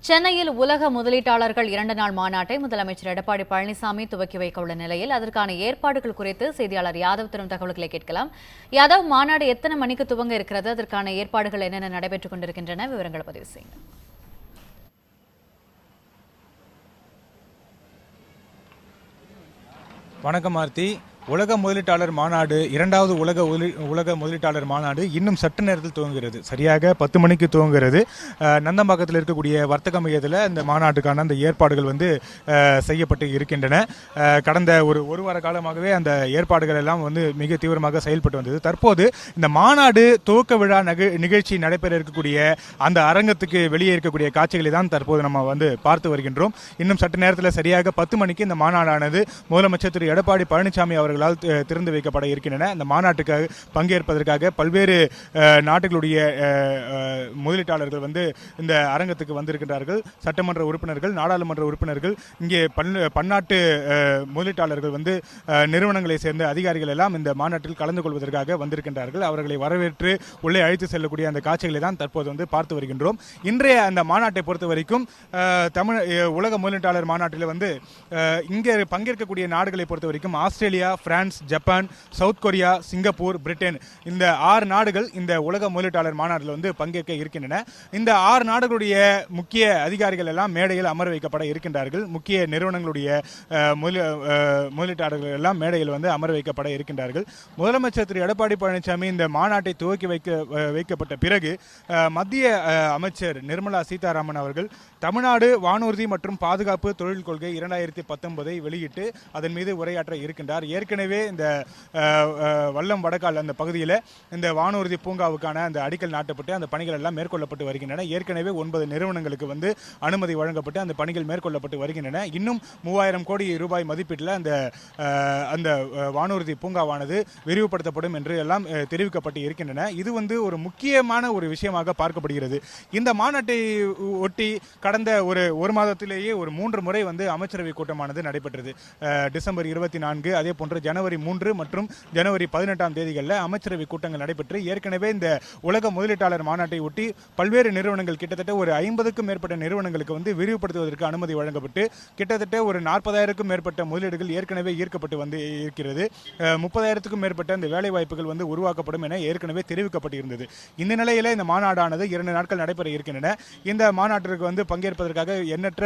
சென்னையில் உலக முதலீட்டாளர்கள் 2 நாள் மாநாட்டை முதலமைச்சர் எடப்பாடி பழனிசாமி துவக்கி வைக்க உள்ள நிலையில் அதற்கான ஏற்பாடுகள் குறித்து செய்தியாளர் யாதவ் தரும் தகவல்களை கேட்கலாம். யாதவ், மாநாடு எத்தனை மணிக்கு துவங்க இருக்கிறது? அதற்கான ஏற்பாடுகள் என்னென்ன நடைபெற்றுக் கொண்டிருக்கின்றன? விவரங்களை பதிவு செய்யுங்க. வணக்கம் ஆர்த்தி. உலக முதலீட்டாளர் மாநாடு, இரண்டாவது உலக முதலீட்டாளர் மாநாடு இன்னும் சற்று நேரத்தில் துவங்குகிறது. சரியாக 10 மணிக்கு துவங்குகிறது. நந்தம்பாக்கத்தில் இருக்கக்கூடிய வர்த்தக மையத்தில் இந்த மாநாட்டுக்கான அந்த ஏற்பாடுகள் செய்யப்பட்டு இருக்கின்றன. கடந்த ஒரு வார காலமாகவே அந்த ஏற்பாடுகள் எல்லாம் மிக தீவிரமாக செயல்பட்டு வந்தது. தற்போது இந்த மாநாடு துவக்க விழா நிகழ்ச்சி நடைபெற இருக்கக்கூடிய அந்த அரங்கத்துக்கு வெளியே இருக்கக்கூடிய காட்சிகளை தான் தற்போது நம்ம பார்த்து வருகின்றோம். இன்னும் சற்று நேரத்தில் சரியாக 10 மணிக்கு இந்த மாநாடானது முதலமைச்சர் திரு எடப்பாடி பழனிசாமி அவர்கள் திறந்து வைக்கப்பட இருக்கின்றன. இந்த மாநாட்டுக்காக பங்கேற்பதற்காக பல்வேறு நாடுகளுடைய முதலீட்டாளர்கள் இந்த அரங்கத்துக்கு வந்திருக்கிறார்கள். சட்டமன்ற உறுப்பினர்கள், நாடாளுமன்ற உறுப்பினர்கள், இங்கே பன்னாட்டு முதலீட்டாளர்கள் நிறுவனங்களை சேர்ந்த அதிகாரிகள் எல்லாம் இந்த மாநாட்டில் கலந்து கொள்வதற்காக வந்திருக்கின்றார்கள். அவர்களை வரவேற்று உள்ளே அழைத்து செல்லக்கூடிய அந்த காட்சிகளை தான் தற்போது பார்த்து வருகின்றோம். இன்றைய அந்த மாநாட்டை பொறுத்த வரைக்கும் உலக முதலீட்டாளர் மாநாட்டில் இங்கே பங்கேற்கக்கூடிய நாடுகளை பொறுத்த வரைக்கும் Australia, France, Japan, south Korea, Singapore, Britain, இந்த 6 நாடுகள் இந்த உலக முதலீட்டாளர் மாநாட்டில் பங்கேற்க இருக்கின்றன. இந்த 6 நாடுகளுடைய முக்கிய அதிகாரிகள் எல்லாம் மேடையில் அமர வைக்கப்பட இருக்கின்றார்கள். முக்கிய நிறுவனங்களுடைய முதலீட்டாளர்கள் எல்லாம் மேடையில் அமர வைக்கப்பட இருக்கின்றார்கள். முதலமைச்சர் திரு எடப்பாடி பழனிசாமி இந்த மாநாட்டை துவக்கி வைக்கப்பட்ட பிறகு மத்திய அமைச்சர் நிர்மலா சீதாராமன் அவர்கள் தமிழ்நாடு வானூர்தி மற்றும் பாதுகாப்பு தொழில் கொள்கை 2019 வெளியிட்டு அதன் மீது உரையாற்ற இருக்கின்றார். ஏற்கனவே இந்த வல்லம் வடக்கால் அந்த பகுதியில் இந்த வானூர்தி பூங்காவுக்கான அந்த அடிக்கல் நாட்டப்பட்டு அந்த பணிகள் எல்லாம் மேற்கொள்ளப்பட்டு வருகின்றன. ஏற்கனவே 9 நிறுவனங்களுக்கு அனுமதி வழங்கப்பட்டு அந்த பணிகள் மேற்கொள்ளப்பட்டு வருகின்றன. இன்னும் 3000 கோடி ரூபாய் மதிப்பீட்டில் அந்த வானூர்தி பூங்காவானது விரிவுபடுத்தப்படும் என்று எல்லாம் தெரிவிக்கப்பட்டு இருக்கின்றன. இது ஒரு முக்கியமான ஒரு விஷயமாக பார்க்கப்படுகிறது. இந்த மாநாட்டை ஒட்டி கடந்த ஒரு மாதத்திலேயே 3 முறை அமைச்சரவை கூட்டமானது நடைபெற்றது. டிசம்பர் 24, அதே போன்று ஜனவரி 3 மற்றும் ஜனவரி 18ஆம் தேதிகளில் அமைச்சரவை கூட்டங்கள் நடைபெற்று ஏற்கனவே இந்த உலக முதலீட்டாளர் மாநாட்டை ஒட்டி பல்வேறு நிறுவனங்கள் கிட்டத்தட்ட 50க்கும் மேற்பட்ட நிறுவனங்களுக்கு விரிவுபடுத்துவதற்கு அனுமதி வழங்கப்பட்டு கிட்டத்தட்ட 40,000க்கும் மேற்பட்ட முதலீடுகள் ஏற்கனவே ஈர்க்கப்பட்டு இருக்கிறது. 30,000க்கும் மேற்பட்ட இந்த வேலை வாய்ப்புகள் உருவாக்கப்படும் என ஏற்கனவே தெரிவிக்கப்பட்டிருந்தது. இந்த நிலையில் இந்த மாநாடானது 2 நாட்கள் நடைபெற இருக்கின்றன. இந்த மாநாட்டிற்கு பங்கேற்பதற்காக எண்ணற்ற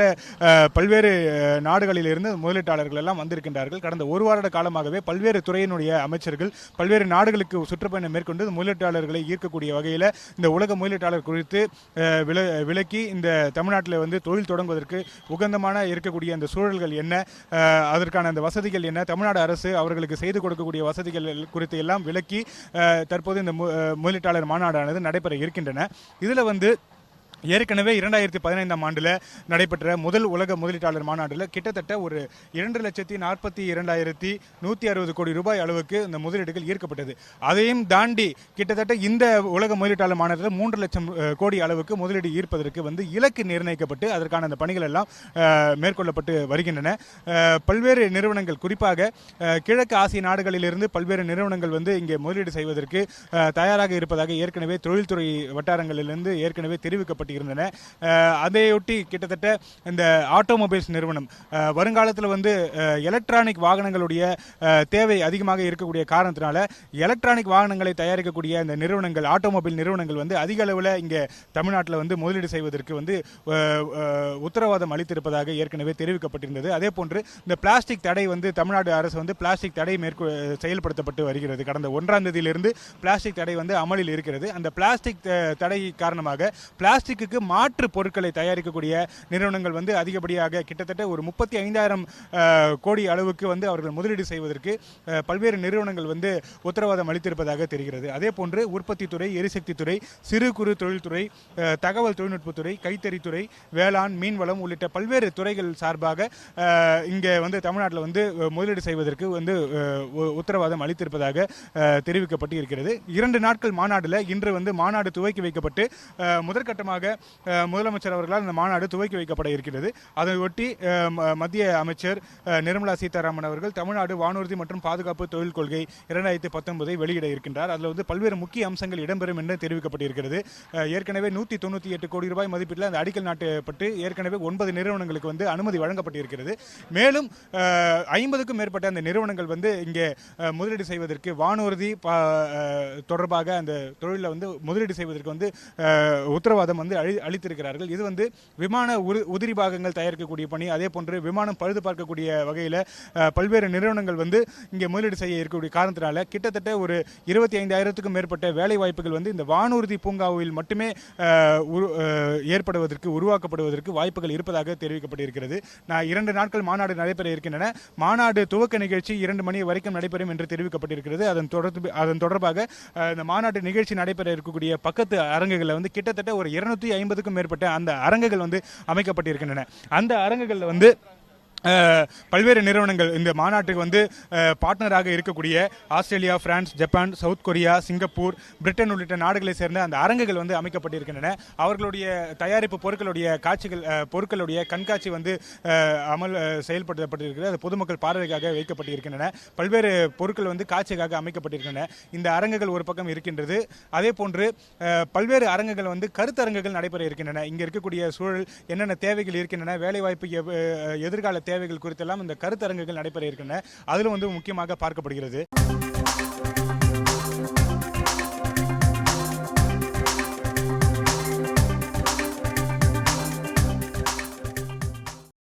பல்வேறு நாடுகளில் இருந்து முதலீட்டாளர்கள் எல்லாம் வந்திருக்கின்றார்கள். கடந்த ஒரு வார காலமாகவே பல்வேறு துறையினுடைய அமைச்சர்கள் பல்வேறு நாடுகளுக்கு சுற்றுப்பயணம் மேற்கொண்டு முதலீட்டாளர்களை ஈர்க்கக்கூடிய வகையில் இந்த உலக முதலீட்டாளர் குறித்து விலக்கி இந்த தமிழ்நாட்டில் தொழில் தொடங்குவதற்கு உகந்தமான இருக்கக்கூடிய அந்த சூழல்கள் என்ன, அதற்கான அந்த வசதிகள் என்ன, தமிழ்நாடு அரசு அவர்களுக்கு செய்து கொடுக்கக்கூடிய வசதிகள் குறித்து எல்லாம் விலக்கி தற்போது இந்த முதலீட்டாளர் மாநாடானது நடைபெற இருக்கின்றன. இதில் ஏற்கனவே 2015ஆம் ஆண்டில் நடைபெற்ற முதல் உலக முதலீட்டாளர் மாநாட்டில் கிட்டத்தட்ட 2,42,160 கோடி ரூபாய் அளவுக்கு இந்த முதலீடுகள் ஈர்க்கப்பட்டது. அதையும் தாண்டி கிட்டத்தட்ட இந்த உலக முதலீட்டாளர் மாநாட்டில் 3 லட்சம் கோடி அளவுக்கு முதலீடு ஈர்ப்பதற்கு இலக்கு நிர்ணயிக்கப்பட்டு அதற்கான அந்த பணிகள் எல்லாம் மேற்கொள்ளப்பட்டு வருகின்றன. பல்வேறு நிறுவனங்கள், குறிப்பாக கிழக்கு ஆசிய நாடுகளிலிருந்து பல்வேறு நிறுவனங்கள் இங்கே முதலீடு செய்வதற்கு தயாராக இருப்பதாக ஏற்கனவே தொழில்துறை வட்டாரங்களிலிருந்து ஏற்கனவே தெரிவிக்கப்பட்டு இருந்தன. அதையொட்டி கிட்டத்தட்ட இந்த ஆட்டோமொபைல்ஸ் நிறுவனம் வருங்காலத்தில் எலக்ட்ரானிக் வாகனங்களுடைய தேவை அதிகமாக இருக்கக்கூடிய காரணத்தினால எலக்ட்ரானிக் வாகனங்களை தயாரிக்கக்கூடிய இந்த நிறுவனங்கள், ஆட்டோமொபைல் நிறுவனங்கள் அதிக அளவில் இங்கே தமிழ்நாட்டில் முதலீடு செய்வதற்கு உத்தரவாதம் அளித்திருப்பதாக ஏற்கனவே தெரிவிக்கப்பட்டிருந்தது. அதே போன்று இந்த பிளாஸ்டிக் தடை தமிழ்நாடு அரசு பிளாஸ்டிக் தடை செயல்படுத்தப்பட்டு வருகிறது. கடந்த 1ஆம் தேதியிலிருந்து பிளாஸ்டிக் தடை அமலில் இருக்கிறது. அந்த பிளாஸ்டிக் தடை காரணமாக பிளாஸ்டிக் மாற்று பொருட்களை தயாரிக்கக்கூடிய நிறுவனங்கள் அதிகப்படியாக கிட்டத்தட்ட 35,000 கோடி அளவுக்கு அவர்கள் முதலீடு செய்வதற்கு பல்வேறு நிறுவனங்கள் உத்தரவாதம் அளித்திருப்பதாக தெரிகிறது. அதே போன்று உற்பத்தி துறை, எரிசக்தி துறை, சிறு குறு தொழில்துறை, தகவல் தொழில்நுட்பத்துறை, கைத்தறித்துறை, வேளாண், மீன்வளம் உள்ளிட்ட பல்வேறு துறைகள் சார்பாக இங்கே தமிழ்நாட்டில் முதலீடு செய்வதற்கு உத்தரவாதம் அளித்திருப்பதாக தெரிவிக்கப்பட்டு இருக்கிறது. 2 நாட்கள் மாநாட்டில் இன்று மாநாடு துவக்கி வைக்கப்பட்டு முதற்கட்டமாக முன்னதாக முதலமைச்சர் அவர்களால் இந்த மாநாடு துவக்கி வைக்கப்பட இருக்கிறது. அதை ஒட்டி மத்திய அமைச்சர் நிர்மலா சீதாராமன் அவர்கள் தமிழ்நாடு வானூர்தி மற்றும் பாதுகாப்பு தொழில் கொள்கை 2019 வெளியிட இருக்கின்றார். அதில் வந்து பல்வேறு முக்கிய அம்சங்கள் இடம்பெறும் என்று தெரிவிக்கப்பட்டிருக்கிறது. ஏற்கனவே 198 கோடி ரூபாய் மதிப்பீட்டில் அந்த அடிக்கல் நாட்டப்பட்டு ஏற்கனவே 9 நிறுவனங்களுக்கு வந்து அனுமதி வழங்கப்பட்டிருக்கிறது. மேலும் 50க்கும் மேற்பட்ட அந்த நிறுவனங்கள் வந்து இங்கே முதலீடு செய்வதற்கு வானூர்தி தொடர்பாக அந்த தொழிலில் வந்து முதலீடு செய்வதற்கு வந்து உத்தரவாதம் வந்து அளித்திருக்கிறார்கள். இது வந்து விமான உதிரி பாகங்கள் தயாரிக்கக்கூடிய பணி, அதே போன்று விமானம் பழுது பார்க்கக்கூடிய வகையில் பல்வேறு நிறுவனங்கள் வந்து இங்கே முதலீடு செய்ய இருக்கக்கூடிய காரணத்தினால கிட்டத்தட்ட ஒரு 25,000க்கும் மேற்பட்ட வேலை வாய்ப்புகள் வந்து இந்த வானூர்தி பூங்காவில் மட்டுமே ஏற்படுவதற்கு உருவாக்கப்படுவதற்கு வாய்ப்புகள் இருப்பதாக தெரிவிக்கப்பட்டிருக்கிறது. 2 நாட்கள் மாநாடு நடைபெற இருக்கின்றன. மாநாடு துவக்க நிகழ்ச்சி 2 மணி வரைக்கும் நடைபெறும் என்று தெரிவிக்கப்பட்டிருக்கிறது. அதன் தொடர்பாக இந்த மாநாட்டு நிகழ்ச்சி நடைபெற இருக்கக்கூடிய பக்கத்து அரங்குகளில் வந்து கிட்டத்தட்ட ஒரு 250க்கும் மேற்பட்ட அந்த அரங்குகள் வந்து அமைக்கப்பட்டிருக்கின்றன. அந்த அரங்குகளில் வந்து பல்வேறு நிறுவனங்கள் இந்த மாநாட்டுக்கு வந்து பார்ட்னராக இருக்கக்கூடிய Australia, France, Japan, south Korea, Singapore, Britain உள்ளிட்ட நாடுகளை சேர்ந்த அந்த அரங்குகள் வந்து அமைக்கப்பட்டிருக்கின்றன. அவர்களுடைய தயாரிப்பு பொருட்களுடைய கண்காட்சி வந்து செயல்படுத்தப்பட்டிருக்கிறது. அது பொதுமக்கள் பார்வைக்காக வைக்கப்பட்டிருக்கின்றன. பல்வேறு பொருட்கள் வந்து காட்சிக்காக அமைக்கப்பட்டிருக்கின்றன. இந்த அரங்குகள் ஒரு பக்கம் இருக்கின்றது. அதே போன்று பல்வேறு அரங்குகள் வந்து கருத்தரங்குகள் நடைபெற இருக்கின்றன. இங்கே இருக்கக்கூடிய சூழல் என்னென்ன தேவைகள் இருக்கின்றன, வேலைவாய்ப்பு எதிர்கால தேவைகள் குறித்தெல்லாம் இந்த கருத்தரங்குகள் நடைபெற இருக்கின்றன. அதிலும் வந்து முக்கியமாக பார்க்கப்படுகிறது.